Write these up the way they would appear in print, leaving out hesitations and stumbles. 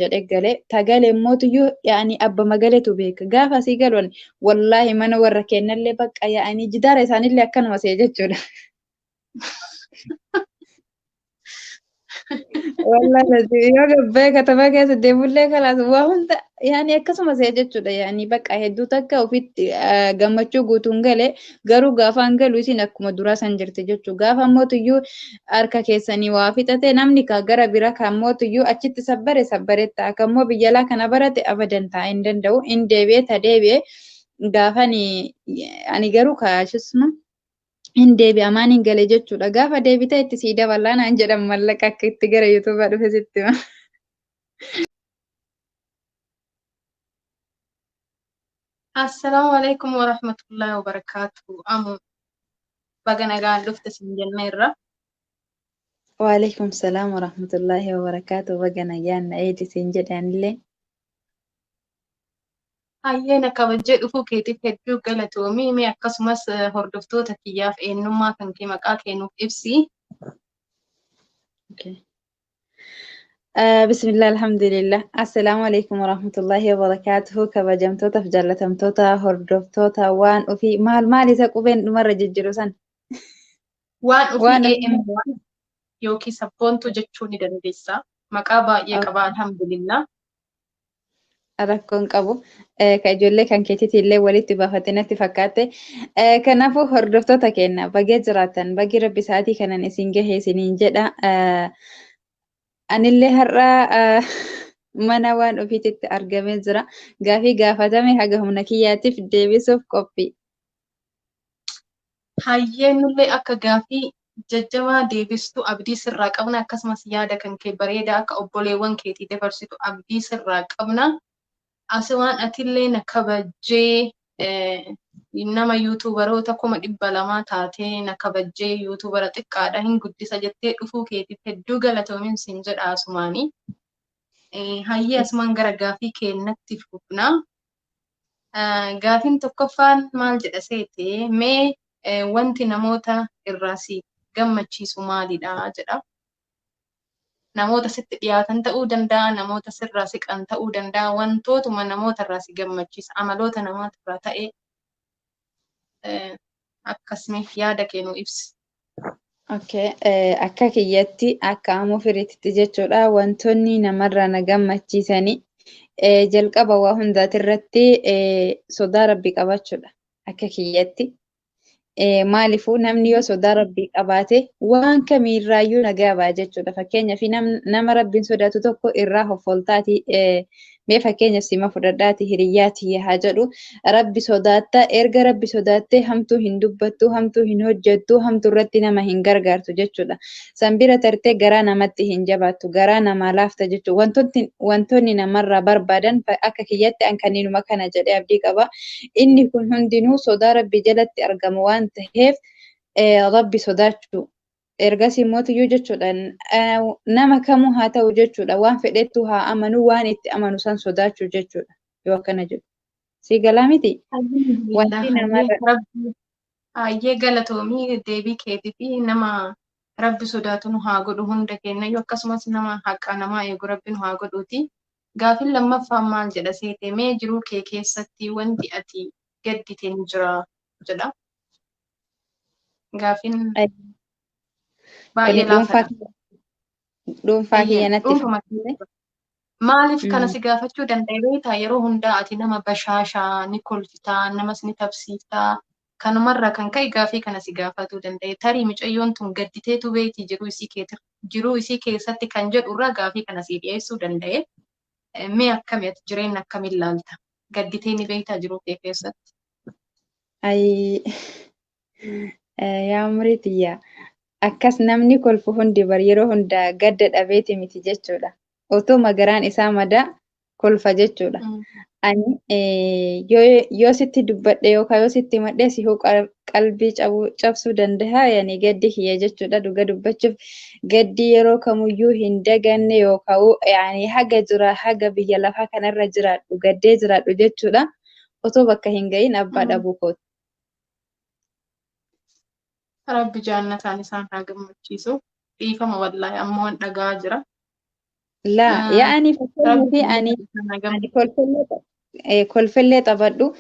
jedhe galee tagale mootiyyuu yaa'anii abba magaleetu beeka gaafa asii galuun wallaahi mana warra kennallee bakka yaa'anii jidaara isaanillee akkanuma see jechuudha. Wallahi yoo gabbee katama keessa deemullee kalaas waa hunda yaani akkasuma see jechuudha yaani bakka hedduu takka ofitti gammachuu guutuun galee garuu gaafaan galu isin akkuma duraa san jirti jechuu gaafa mootiyyuu harka keessanii waa fixate namni ka gara bira kan mootiyyuu achitti sabbaretti akkammoo biyyalaa kana barate abadan ta'a hin danda'u hin deebi'ee gaafani ani garuu kaashisnu. Hin deebi'amaan hin galee jechuudha. Gaafa deebitee itti sii dabalaa naan jedhan mallaqa akka itti gara yuutuubaa dhufe sitti hima. Assalaamu alaikum warahmatullahi wabarakatuh. Baga nagaan dhufte sin jenneerra. Waalaikum salaam warahmatullahi wabarakatuh. Baga nagaan na eedi siin jedhanillee. Hayyeena kabajjee dhufuu keetiif hedduu galatoomii mee akkasumas hordoftoota kiyyaaf eenyummaa kan kee maqaa kennuuf ibsi. Bismillah alhamdulillah. Assalaamu alaikum warahmatullahi wabarakatuh. Kabajamtootaaf jaalatamtoota hordoftoota waan ofii maal isa qubeen dhumarra jijjiiru san. Waan ofii AM yookiin sabboontuu jechuu ni dandeessa. Maqaa baay'ee qaba alhamdulillah. Rakkoon qabu ka ijoollee kan keetiitii illee walitti baafatee natti fakkaate. Kanaafuu hordoftoota keenya bagee jiraatan bagi rabbi isaatii kanan isin gahee isiniin jedha. Anillee har'a mana waan ofiititti argamee jira. Gaafii gaafatame haga humna kiyyaatiif deebisuuf qophii. Hayyeenullee akka gaafii jajjabaa deebistuu abdii sirraa qabna akkasumas yaada kan kee bareedaa akka obboleewwan keetii dabarsitu abdii sirraa qabna. Aswaan atillee na kabajjee nama yuutuubaroota 200 taatee na kabajjee yuutuubara xiqqaadha hin guddisa jettee dhufuu keetiif hedduu galatoomin sin jedha asumaanii. Hayyee asumaan gara gaafii keenyatti fufna. Gaafiin tokkoffaan maal jedha seete mee wanti namoota irraa si gammachiisu maalidha jedha. Namoota sitti dhiyaatan ta'uu danda'a, namoota sirraa siqan ta'uu danda'a, wantootuma namoota irraa si gammachiisa, amaloota namoota irraa ta'e akkasumas yaada kennu ibsi. Akka kiyyatti akka ammoo firiitti jechuudha wantoonni namarraa na gammachiisanii jalqaba waa hundaatirratti sodaa rabbii qabaachuudha akka kiyyatti. Maaliifuu namni yoo sodaa rabbii qabaate waan kamiirraayyuu nagaa ba'a jechuudha. Fakkeenyaaf nama rabbiin sodaatu tokko irraa hoffoltaati mee fakkeenyaaf sima fudhadhaati hiriyyaati haa jedhu rabbi sodaatta erga rabbi sodaattee hamtuu hin dubbattu hamtuu hin hojjettu hamtuu irratti nama hin gargaartu jechuudha. Sanbira tartee garaa namatti hin jabaattu garaa namaa laafta jechuudha. Wantoonni namarraa barbaadan akka kiyyatti ankaniinuma kana jedhee abdii qaba. Inni kun hundinuu sodaa rabbi jalatti argamu waan ta'eef rabbi sodaachuu ergasii mootiyyuu jechuudha nama kamuu haa ta'u jechuudha waan fedhettu haa amanu waan itti amanu san sodaachuu jechuudha yoo akkana jedhu si galaa miti wanti namarra hayyee galatoomii deebii keetii fi nama rabbi sodaatu nu haa godhu hunda keenya yoo akkasumas nama haqa namaa eegu rabbi nu haa godhuuti. Gaafiin lammaffaan maal jedha seete mee jiruu kee keessatti wanti ati gaddite ni jira jedha. Gaafiin baay'ee laafadha. Dhuunfaa kiyyanatti maaliif kana si gaafachuu danda'e beektaa yeroo hundaa ati nama bashaashaa ni kolfitaa namas ni tapsiiftaa kanumarraa kan ka'e gaafii kana si gaafatuu danda'e tarii mucayyoon tun gadditeetu beektii jiruu isii keessatti kan jedhurraa gaafii kana si dhiyeessuu danda'e. Mee akkami ati jireenya akkamiin ilaalta? Gadditee ni beektaa jiruu kee keessatti? Yaa umurii tiyyaa akkas namni kolfu hundi yeroo hundaa gadda dhabeeti miti jechuudha. Otoo magaraan isaa madaa kolfa jechuudha. Ani yoo sitti dubbadhe yookaan yoo sitti madhe si qalbii cabsuu danda'a yaani gaddi kiyya jechuudha. Dhuga dubbachuuf gaddi yeroo kamuyyuu hin daganne yookaan yaani haga biyya lafaa kanarra jiraadhu gaddee jiraadhu jechuudha. Otoo bakka hin ga'iin abbaa dhabuu kooti. Rabbi jannataan isaan haa gammachiisu. Dhiifama wallaahi ammoo dhagaa jira. laa yaa'anii fakkeenyaa Rabbi fi biyya ani sana gamu. kolfellee taphadhu.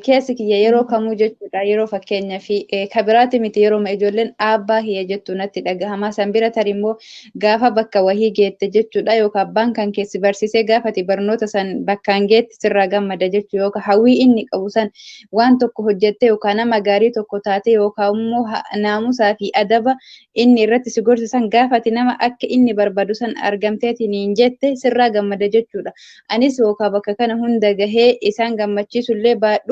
Keessi kiyya yeroo kamuu jechuudha yeroo fakkeenyaa fi kabiraati miti yeroo ijoolleen abbaa kiyya jettu natti dhagahama san bira tari immoo gaafa bakka wahii geette jechuudha yookaan abbaan kan keessi barsiisee gaafati barnoota san bakkaan geetti sirraa gammada jechuudha yookaan hawwii inni qabu san waan tokko hojjette yookaan nama gaarii tokko taate yookaan immoo naamusaa fi adaba inni irratti si gorsisan gaafati nama akka inni barbaadu san argamteetiin hin jette sirraa gammada jechuudha. Anis yookaan bakka kana hunda gahee isaan gammachiisullee baadhu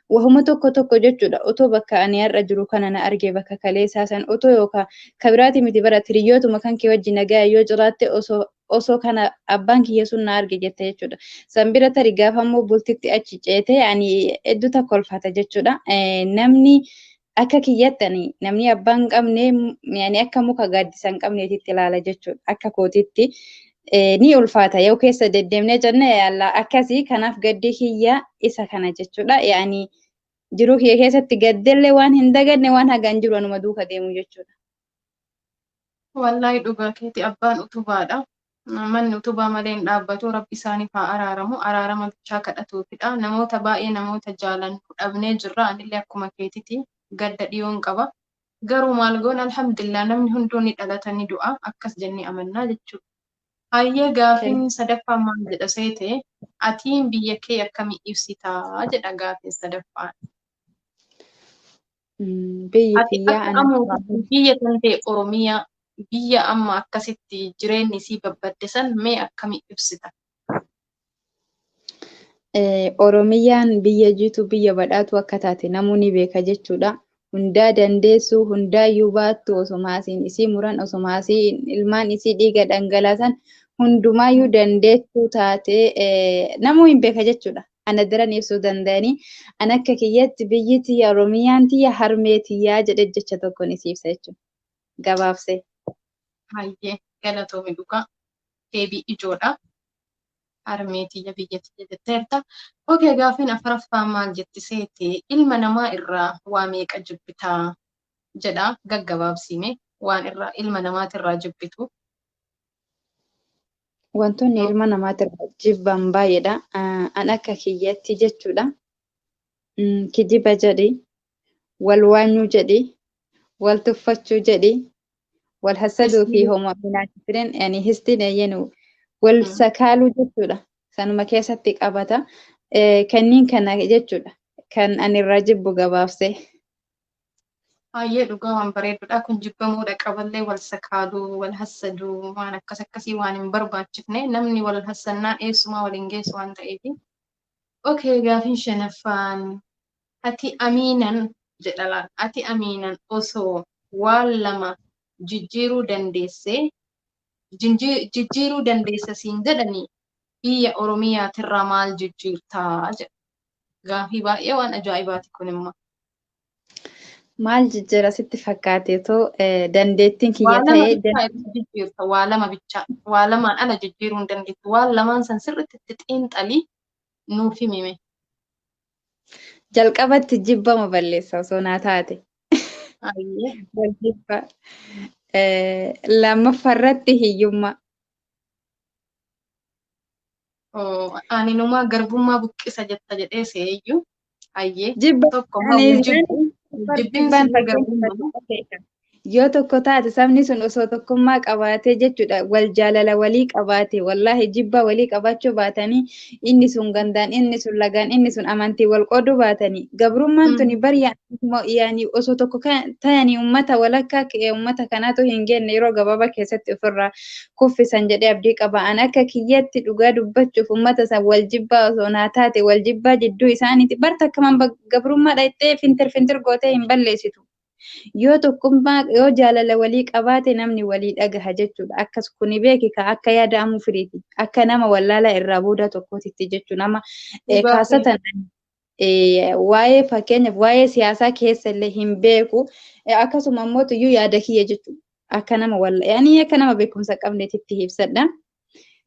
wahuma tokko jechuudha. Otoo bakka ani har'a jiru kana na argee bakka kaleessaa san otoo yookaan kabiraati miti bara hiriyootuma kan kee wajjin nagaa yoo jiraatte osoo kana abbaan kiyya sun na arge jette jechuudha. San bira tari gaafa immoo bultitti achi ceete ani hedduu takka ulfaata jechuudha. Namni akka kiyyatti namni abbaan qabne yani akka muka gaaddisan qabneetitti ilaala jechuudha. Akka kootitti. Ni ulfaata yoo keessa deddeemnee jenne akkasii kanaaf gaddi kiyya isa kana jechuudha. Yaani jiruu kiyya keessatti gaddellee waan hin daganne waan hagaan jiru anuma duuka deemu jechuudha. Wallahi dhugaa keeti abbaan utubaadha. Manni utubaa malee hin dhaabbatu rabbi isaaniif haa araaramu. Araarama bichaa kadhatuufidha. Namoota baay'ee namoota jaalannu dhabnee jirra. Anillee akkuma keetiti gadda dhiyoon qaba. Garuu maal goon alhamdulillah namni hunduu ni dhalata ni du'a akkas jennee amannaa jechuudha. Hayyee gaafiin sadaffaan maal jedha seete atiin biyya kee akkamii ibsitaa jedha gaafiin sadaffaan. Biyyi Ati kiyyaa akka amuutti biyya kan ta'e Oromiyaa biyya amma akkasitti jireenyi isii babbadesan mee akkamii ibsita? Oromiyaan biyya jiitu biyya badhaatu akka taate namuu ni beeka jechuudha. Hundaa dandeessu hundaayyuu baattu osoma asiin isii muran osoma asii ilmaan isii dhiiga dhangalaasan hundumaayyuu dandeettuu taate namuu hin beeka jechuudha. Ana daran ibsuu danda'anii an akka kiyyatti biyyi tiyya Oromiyaan tiyya harmee tiyyaa jedhe jecha tokko ni siibsa jechuudha. Gabaabsee. Hayyee galatoomi dhugaa deebii ijoodha. Harmee tiyya biyya tiyya jetteerta. Okee gaafiin afuraffaa maal jetti seete ilma namaa irraa waa meeqa jibbitaa jedha gaggabaabsime waan irraa ilma namaatirraa jibbitu. Wantoonni ilma namaatirraa jibban baay'eedha. An akka kiyyatti jechuudha. Kijiba jedhi, wal waanyuu jedhi, wal tuffachuu jedhi, wal hasaduu fi homaa finaatifiren yani histiin eeyyenu wal sakaaluu jechuudha. Sanuma keessatti qabata. Kanniin kana jechuudha. Kan ani irraa jibbu gabaabsee. Hayyee dhugaa waan bareedudha. Kun jibbamuudha qaballee wal sakaaluu, wal hasaduu waan akkasii waan hin barbaachifne namni wal hasannaan eessumaa waliin geessu waan ta'eef. Okee gaafiin shanaffaan ati aminan jedha laal. Ati aminan osoo waan lama jijjiiruu dandeessa siin jedhanii biyya Oromiyaatirraa maal jijjiirtaa jedha. Gaafii baay'ee waan ajaa'ibaati kun immoo. Maal jijjiira sitti fakkaateetoo dandeettiin kiyya Waa lama ta'ee bichaa itti jijjiirta. Waa lama bichaa. Waa lamaan ala jijjiiruu hin dandeettu. Waan lamaan san sirriitti itti xiinxalii nuuf himime. jalqabatti jibbama balleessa osoo naa taate. Hayyee. Wal jibba. Lammaffaarratti hiyyummaa. Ani numaa garbummaa buqqisa jetta jedhee seeyyuu. Hayyee. Jibba Tokko immoo jibbinsi garbummaa. yoo tokko taate sabni sun osoo tokkummaa qabaatee jechuudha wal jaalala walii qabaate wallahi jibba walii qabaachuu baatanii inni sun gandaan inni sun lagaan inni sun amantii wal qooduu baatanii gabrummaan tuni bari yaani osoo tokko ta'anii ummata walakkaa ummata kanaatu hin genne yeroo gabaabaa keessatti ofirraa kuffisan jedhee abdii qaba an akka kiyyatti dhugaa dubbachuuf ummata san wal jibbaa osoo naa taate wal jibbaa jidduu isaaniiti barta akkaman gabrummaa dhayxee fintir gootee hin balleessitu. Yoo tokkummaa yoo jaalala walii qabaate namni walii dhagaha jechuudha. Akkas kuni beeki ka akka yaadamu firiiti. Akka nama wallaala irraa booda tokkotitti jechuudha. Nama kaasatan waa'ee fakkeenyaaf waa'ee siyaasaa keessa illee hin beeku. Akkasuma immoo tuyyuu yaada kiyya jechuudha. Akka nama wallaala yaani akka nama beekumsa qabneetitti ibsadha.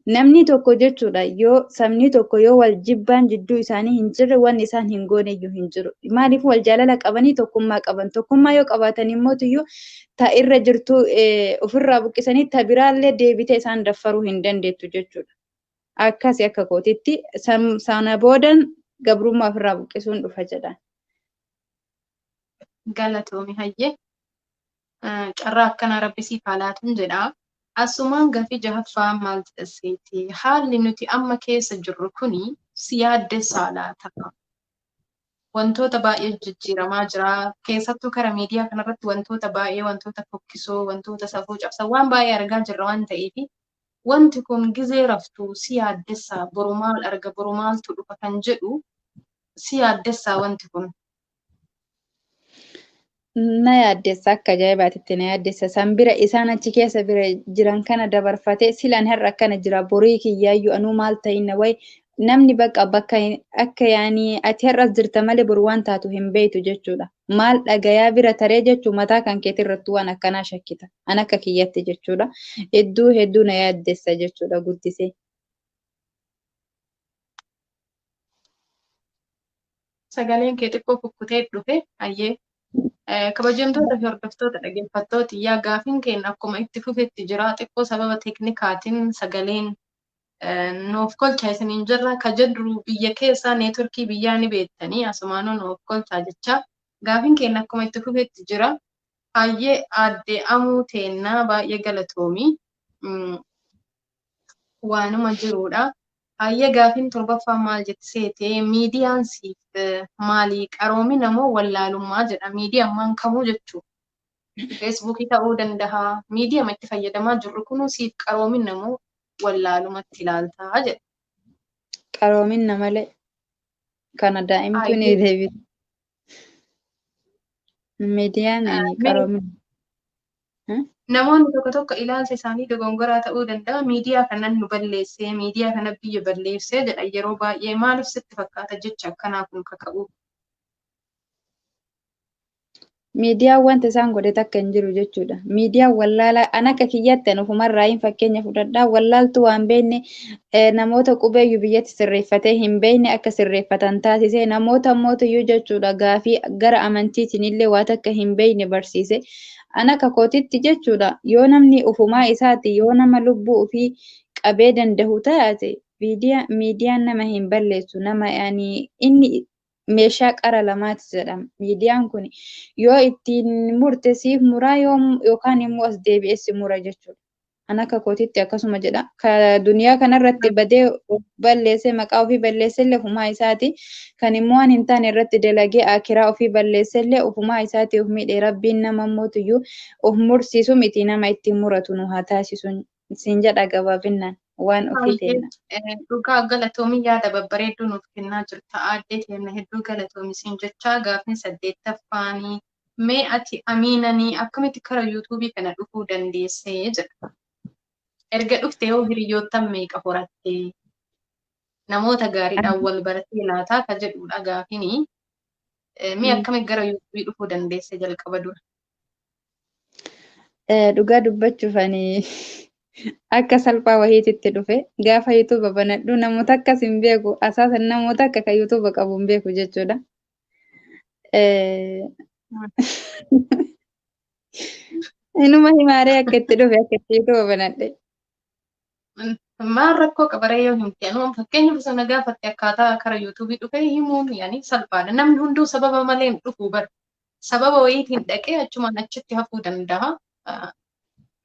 namni tokko jechuudha yoo sabni tokko yoo wal jibbaan jidduu isaanii hin jirre wanni isaan hin goone iyyuu hin jiru. Maaliif wal jaalala qabanii tokkummaa qaban. Tokkummaa yoo qabaatan immoo iyyuu ta irra jirtu ofirraa buqqisanii ta biraallee deebitee isaan daffaruu hin dandeettu jechuudha. Akkasi akka kootitti sana boodan gabrummaa ofirraa buqqisuun dhufa jedhan. Galatoomi hayyee. Carraa akkana rabbisii faalaatuun jedha. Asumaan gaaffii jahaffaa maal jedhaseeti? Haalli nuti amma keessa jirru kuni si yaaddessaa laata? Wantoota baay'ee jijjiiramaa jira. Keessattuu karaa miidiyaa kanarratti wantoota baay'ee, wantoota fokkisoo, wantoota safuu cabsan waan baay'ee argaa jirra waan ta'eef wanti kun gizee raftuu si yaaddessaa, boru maal arga, boru maaltu dhufa kan jedhu si yaaddessaa wanti kun. Na yaaddessa akka ajaa'ibaatitti na yaaddessa. San bira isaan achi keessa bira jiran kana dabarfatee silaan har'a akkana jira borii kiyyaayyuu anuu maal ta'inna wayi namni bakka akka yaanii ati har'as jirta malee boru waan taatu hin beektu jechuudha. Maal dhagayaa bira taree jechuun mataa kan keetii irratti waan akkanaa shakkita. An akka kiyyatti jechuudha. Hedduu na yaaddessa jechuudha guddisee. Sagaleen kee xiqqoo kukkutee dhufe hayyee. Kabajamtoota fi hordoftoota dhaggeeffattoota yaa gaafiin keenya akkuma itti fufetti jira xiqqoo sababa teeknikaatiin sagaleen nuuf kolchaa isiniin jirra ka jedhu biyya keessaa neetworkii biyyaa ni beektanii asumaanuu nuuf kolchaa jecha gaafiin keenya akkuma itti fufetti jira hayyee aadde amuu teennaa baay'ee galatoomi waanuma jirudha. Hayyee gaafiin torbaffaa maal jettiseete miidiyaan siif maalii qaroomina moo wallaalummaa jedha miidiyaan maan kamuu jechuudha. Feesbuukii ta'uu danda'a miidiyama itti fayyadamaa jirru kunuu siif qaroomina moo wallaalumatti ilaaltaa jedha. Qaroomina malee kana daa'imtu ni deebitu. Miidiyaan qaroomina. Namoonni tokko ilaalcha isaanii dogongoraa ta'uu danda'a. Miidiyaa kanan nu balleessee, miidiyaa kana biyya balleessee jedha yeroo baay'ee maaliif sitti fakkaata jecha akkanaa kun kaka'u? Miidiyaan wanta isaan godhe takka hin jiru jechuudha. Miidiyaan wallaalaa an akka kiyyatti ofumarraa hin fakkeenya fudhadhaa wallaaltu waan beekne namoota qubeeyyuu biyyatti sirreeffatee hin beekne akka sirreeffatan taasise namoota ammootiyyuu jechuudha gaafii gara amantiitiin illee waa takka hin beekne barsiise. An akka kootitti jechuudha yoo namni ufumaa isaati yoo nama lubbuu ofii qabee danda'u taate miidiyaan nama hin balleessu nama inni meeshaa qara lamaati jedhama. Miidiyaan kun yoo ittiin murte siif muraa yookaan immoo as deebi'eessi mura jechuudha. An akka kootitti akkasuma jedha. Duniyaa kanarratti badee balleessee maqaa ofii balleessellee ofumaa isaati. Kan immoo waan hin taane irratti dalagee akiraa ofii balleessellee ofumaa isaati of miidhee rabbiin nama mootiyyuu of mursiisu miti nama ittiin muratu nu haa taasisu. Siin jedha gabaabinnaan waan ofii teena. Dhugaa galatoomii yaada babbareedduu nuuf kennaa jirta. Aaddee teenya hedduu galatoomi siin jechaa gaafin 8ffaanii mee ati amiinanii akkamitti karaa yuutuubii kana dhufuu dandeessee jedha. Erga dhufte yoo hiriyoottan meeqa horattee namoota gaariidhaan wal baratee laataa ka jedhudha gaafini. Mee akkamitti gara yuutuubii dhufuu dandeesse jalqaba dura? Dhugaa dubbachuuf akka salphaa wahiititti dhufe gaafa yuutuuba banadhu namoota akkas hin beeku asaasan namoota akka kan yuutuuba qabu hin beeku jechuudha. Inuma himaaree akka itti dhufe akka itti yuutuuba banadhe. Maal rakkoo qabaree yoo himte anuma fakkeenyaaf sana gaafatte akkaataa karaa yuutuubii dhufe himuun yaani salphaadha. Namni hunduu sababa malee hin dhufu bara. Sababa wayiitiin dhaqee achumaan achitti hafuu danda'a.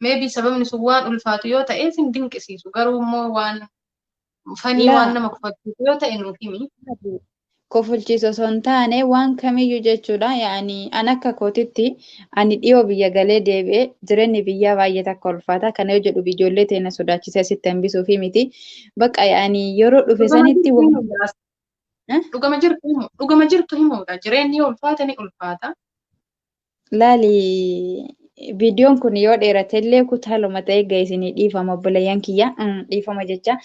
Maybe sababni sun waan ulfaatu yoo ta'e sin dinqisiisu garuu immoo waan fanii waan nama kufachiisu yoo ta'e nuuf himi. Kofulchiisu osoo hin taane waan kamiyyuu jechuudha. Yaani an akka kootitti ani dhiyoo biyya galee deebi'ee jireenyi biyyaa baay'ee takka ulfaata. Kana yoo jedhu ijoollee teenya sodaachisee sitti hambisuu fi miti. Bakka yaani yeroo dhufe sanitti dhugama jirtu himuudha. Jireenyi ulfaata ni ulfaata. Laali viidiyoon kun yoo dheeratellee kutaaluma ta'ee ga'isinii dhiifama obboleeyyan kiyya dhiifama jecha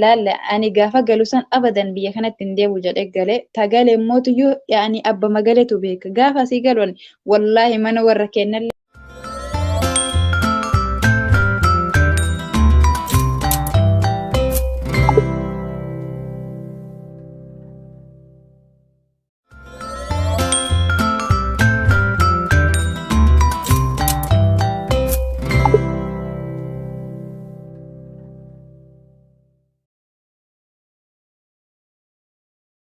laalla ani gaafa galu san abadan biyya kanatti hin deebu jedhee galee tagalee mootiyyuu yaani abba magaleetu beeka gaafa asii galuun wallaahi mana warra kennallee